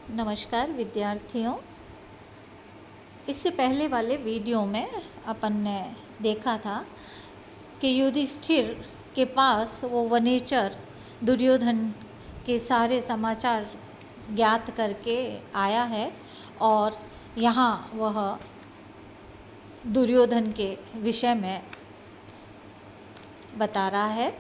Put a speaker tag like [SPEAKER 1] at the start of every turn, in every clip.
[SPEAKER 1] नमस्कार विद्यार्थियों। इससे पहले वाले वीडियो में अपन ने देखा था कि युधिष्ठिर के पास वो वनेचर दुर्योधन के सारे समाचार ज्ञात करके आया है और यहाँ वह दुर्योधन के विषय में बता रहा है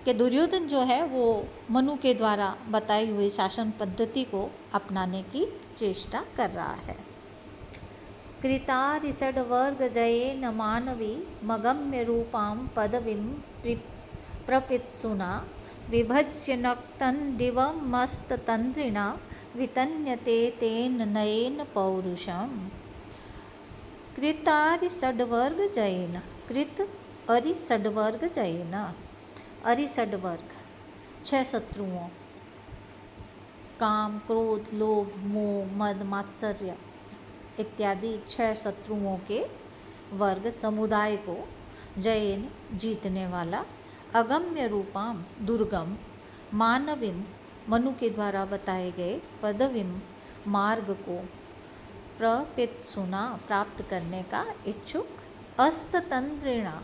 [SPEAKER 1] कि दुर्योधन जो है वो मनु के द्वारा बताई हुई शासन पद्धति को अपनाने की चेष्टा कर रहा है। कृतारिषड्वर्ग जयेन मानवी मगम्य रूपां पदवीं प्रपित्सुना विभज्य नक्तं दिवमस्ततन्द्रिणा वितन्यते तेन नयेन पौरुषम्। कृतारिषड्वर्ग जयेन, कृत अरिषड्वर्ग जयेन, अरिषड्वर्ग 6 शत्रुओं, काम, क्रोध, लोभ, मोह, मद, मात्सर्य इत्यादि 6 शत्रुओं के वर्ग समुदाय को जयेन जीतने वाला, अगम्य रूपाम दुर्गम, मानवीम मनु के द्वारा बताए गए, पदवीम मार्ग को, प्रपित्सुना प्राप्त करने का इच्छुक, अस्ततंत्रिणा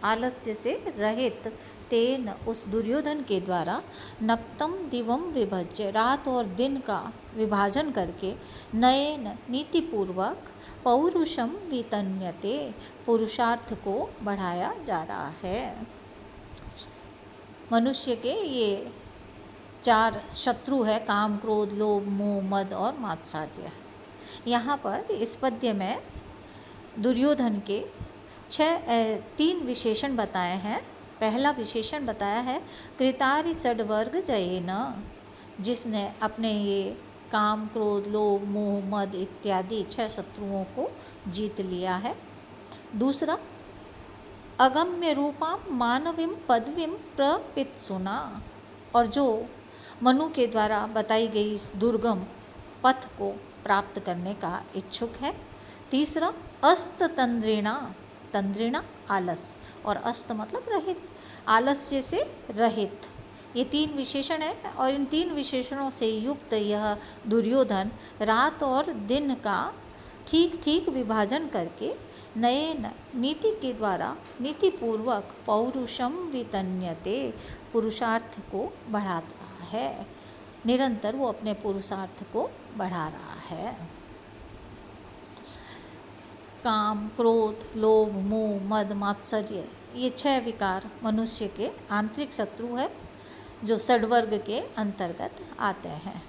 [SPEAKER 1] आलस्य से रहित, तेन उस दुर्योधन के द्वारा, नक्तम दिवम विभज्य रात और दिन का विभाजन करके, नयन नीतिपूर्वक, पौरुषम वितन्यते पुरुषार्थ को बढ़ाया जा रहा है। मनुष्य के ये 4 शत्रु है, काम, क्रोध, लोभ, मोह, मद और मात्सर्य। यहाँ पर इस पद्य में दुर्योधन के 3 विशेषण बताए हैं। पहला विशेषण बताया है कृतारिषड्वर्ग जयेन, जिसने अपने ये काम, क्रोध, लोभ, मोह, मद इत्यादि 6 शत्रुओं को जीत लिया है। दूसरा, अगम्य रूपां मानवीं पदवीं प्रपित्सुना, और जो मनु के द्वारा बताई गई इस दुर्गम पथ को प्राप्त करने का इच्छुक है। तीसरा, अस्ततंद्रिणा, तंद्रिणा आलस, और अस्त मतलब रहित, आलस्य से रहित। ये 3 विशेषण है और इन 3 विशेषणों से युक्त यह दुर्योधन रात और दिन का ठीक ठीक विभाजन करके नयन नीति के द्वारा नीतिपूर्वक पौरुषम वितन्यते पुरुषार्थ को बढ़ाता है। निरंतर वो अपने पुरुषार्थ को बढ़ा रहा है। काम, क्रोध, लोभ, मोह, मद, मात्सर्य ये 6 विकार मनुष्य के आंतरिक शत्रु है जो षड्वर्ग के अंतर्गत आते हैं।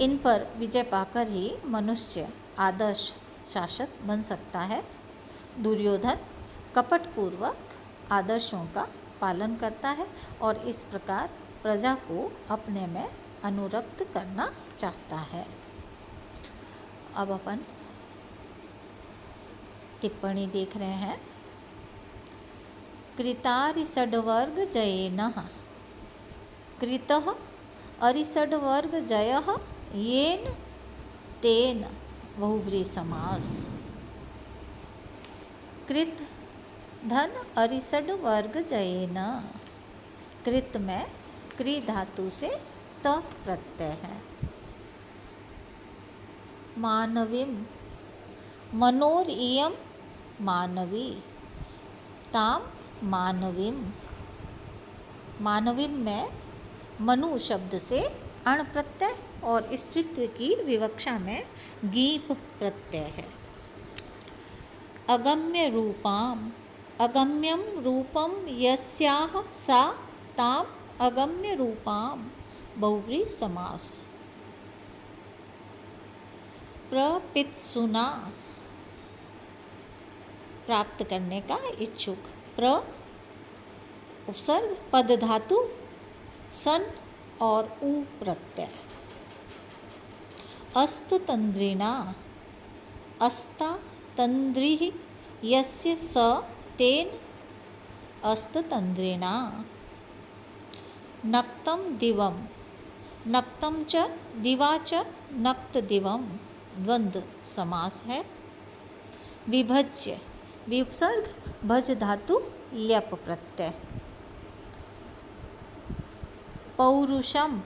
[SPEAKER 1] इन पर विजय पाकर ही मनुष्य आदर्श शासक बन सकता है। दुर्योधन कपटपूर्वक आदर्शों का पालन करता है और इस प्रकार प्रजा को अपने में अनुरक्त करना चाहता है। अब अपन टिप्पणी देख रहे हैं। कृतारिषड्वर्ग जयेन, कृतः अरिषड्वर्ग जयः येन तेन बहुव्रीहि समास। कृत धन अरिषड्वर्ग जयेन, कृत में क्री धातु से त प्रत्यय है। मानवीम, मनोर इयम मानवी, ताम मानवीम, मानवीम में मनु शब्द से अण प्रत्यय और स्त्रीत्व की विवक्षा में गीप प्रत्यय है। अगम्य रूपाम, अगम्यम रूपम यस्याह सा ताम अगम्य रूपाम बहुव्रीहि समास। प्रपित्सुना प्राप्त करने का इच्छुक, प्र उपसर्ग, पद धातु, सन और उ प्रत्यय। अस्ततंद्रिणा, अस्ता तंद्रिः यस्य स तेन अस्ततंद्रिणा। नक्तं दिवम, नक्तं च दिवा च नक्त दिवम द्वंद्व समास है। विभज्य, विपसर्ग, भज धातु, ल्यप प्रत्यय। पौरुषम,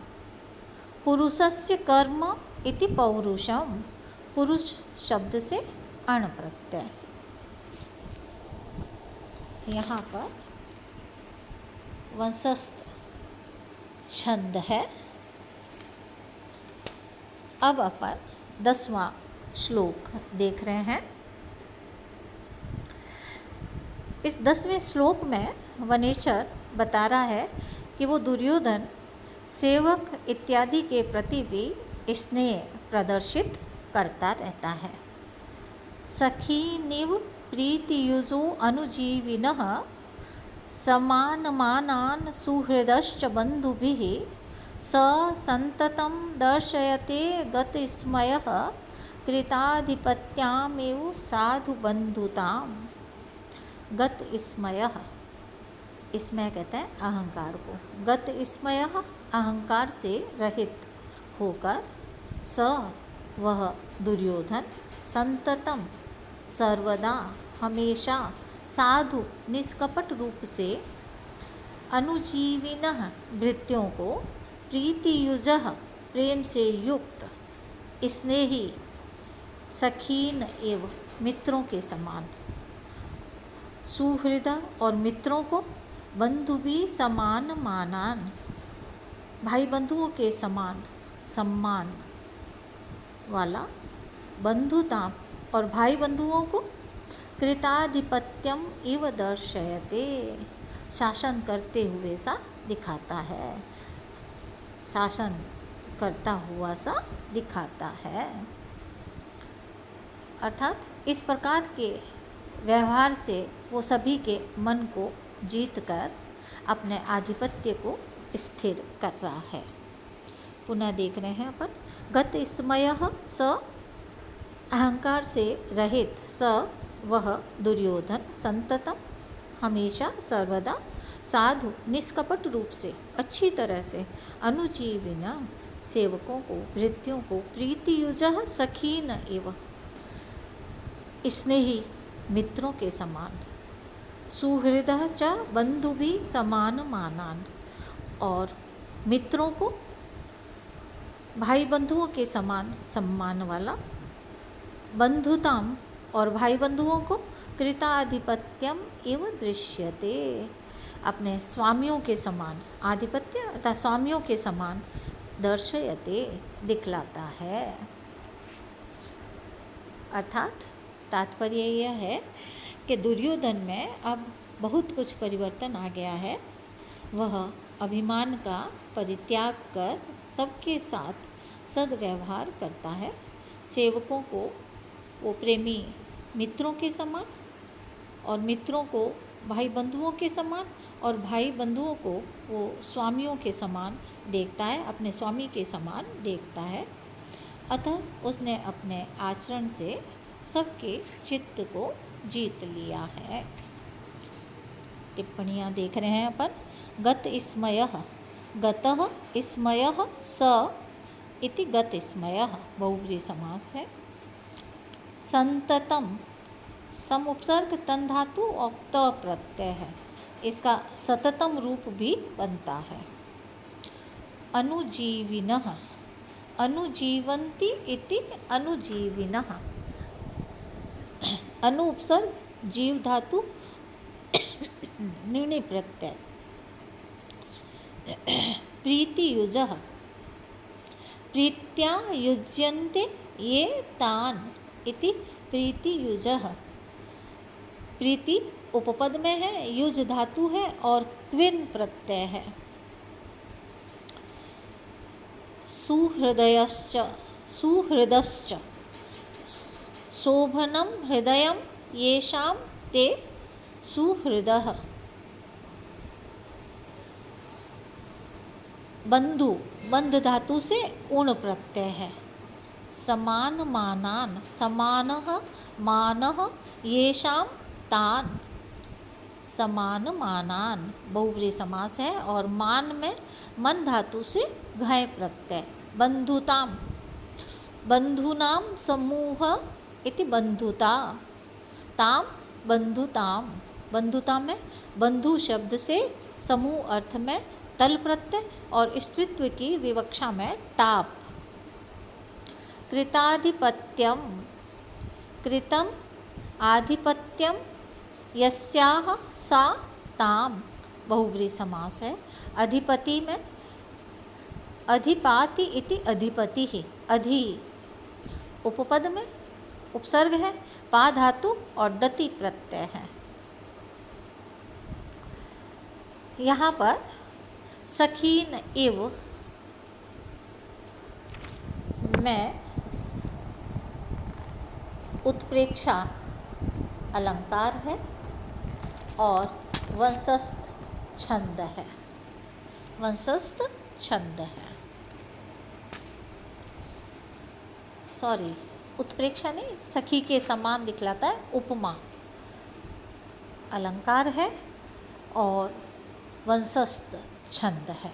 [SPEAKER 1] पुरुषस्य कर्म इति पौरुषम, पुरुष शब्द से अण प्रत्यय। यहाँ पर वंशस्थ छंद है। अब अपन 10वां श्लोक देख रहे हैं। इस 10वें श्लोक में वनेश्वर बता रहा है कि वो दुर्योधन सेवक इत्यादि के प्रति भी स्नेह प्रदर्शित करता रहता है। सखीनिव प्रीतियुजो अनुजीविनः समानमानान् सुहृदश्च बन्धुभिः स संततं दर्शयते गतस्मयः कृताधिपत्यामेव साधुबन्धुताम्। गतस्मयः, इसमें कहते हैं अहंकार को। गतस्मयः, अहंकार से रहित होकर, स वह दुर्योधन, संततम सर्वदा हमेशा, साधु निष्कपट रूप से, अनुजीविनः भृत्यों को, प्रीतियुजः प्रेम से युक्त, स्नेही, सखीन एवं मित्रों के समान, सुहृदय और मित्रों को, बंधु भी समान मानान, भाई बंधुओं के समान सम्मान वाला, बंधुता और भाई बंधुओं को, कृताधिपत्यम इव दर्शयते, शासन करते हुए सा दिखाता है, शासन करता हुआ सा दिखाता है। अर्थात इस प्रकार के व्यवहार से वो सभी के मन को जीत कर अपने आधिपत्य को स्थिर कर रहा है। पुनः देख रहे हैं अपन। गतस्मयः, स अहंकार से रहित, स वह दुर्योधन, संततम हमेशा सर्वदा, साधु निष्कपट रूप से, अच्छी तरह से, अनुजीविना सेवकों को, भृत्यों को, प्रीतियुजः सखीन एवं स्नेही मित्रों के समान, सुहृदः च बंधु भी समान मानान, और मित्रों को भाई बंधुओं के समान सम्मान वाला, बंधुताम और भाई बंधुओं को, कृताधिपत्यम एवं दृश्यते अपने स्वामियों के समान, आधिपत्य अर्थात स्वामियों के समान, दर्शयते दिखलाता है। अर्थात तात्पर्य यह है कि दुर्योधन में अब बहुत कुछ परिवर्तन आ गया है। वह अभिमान का परित्याग कर सबके साथ सद्व्यवहार करता है। सेवकों को वो प्रेमी मित्रों के समान, और मित्रों को भाई बंधुओं के समान, और भाई बंधुओं को वो स्वामियों के समान देखता है, अपने स्वामी के समान देखता है। अतः उसने अपने आचरण से सबके चित्त को जीत लिया है। टिप्पणियाँ देख रहे हैं अपन। गतस्मयः, गतः स्मयः स इति गतस्मयः बहुव्रीहि समास है। संततम, सम उपसर्ग तन धातु और त प्रत्यय है, इसका सततम रूप भी बनता है। अनुजीविनः, अनुजीवन्ति इति अनुजीविनः, अनु उपसर्ग जीव धातु निर्णय प्रत्यय। प्रीतियुजः, प्रीत्या युज्यन्ते ये तान इति प्रीतियुजः। प्रीति उपपद में है, युज धातु है और क्विन प्रत्यय है। सुहृदयश्च, सुहृदश्च, शोभनं हृदयं येषां ते सुहृदः। बंधु, बंध धातु से उण प्रत्यय है। समान मानान, समानः मानः येषां तान, समान मानान बहुव्रीहि समास है, और मान में मन धातु से घय प्रत्यय। बंधुताम, बंधूनां समूह इति बंधुता, ताम बंधुताम, बंधुता में बंधु शब्द से समूह अर्थ में तल प्रत्यय और स्त्रीत्व की विवक्षा में टाप। कृताधिपत्यम, कृतम आधिपत्यम यस्याह सा ताम बहुब्री समास है। अधिपति में अधिपाति इति अधिपति ही, अधि उपपद में उपसर्ग है, पा धातु और डति प्रत्यय है। यहाँ पर सखीन इव में उत्प्रेक्षा अलंकार है और वंशस्थ छंद है, वंशस्थ छंद है। सॉरी, उत्प्रेक्षा नहीं, सखी के समान दिखलाता है, उपमा अलंकार है और वंशस्थ छंद है।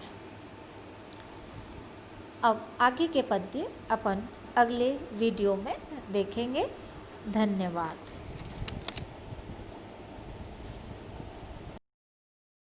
[SPEAKER 1] अब आगे के पद्य अपन अगले वीडियो में देखेंगे। धन्यवाद।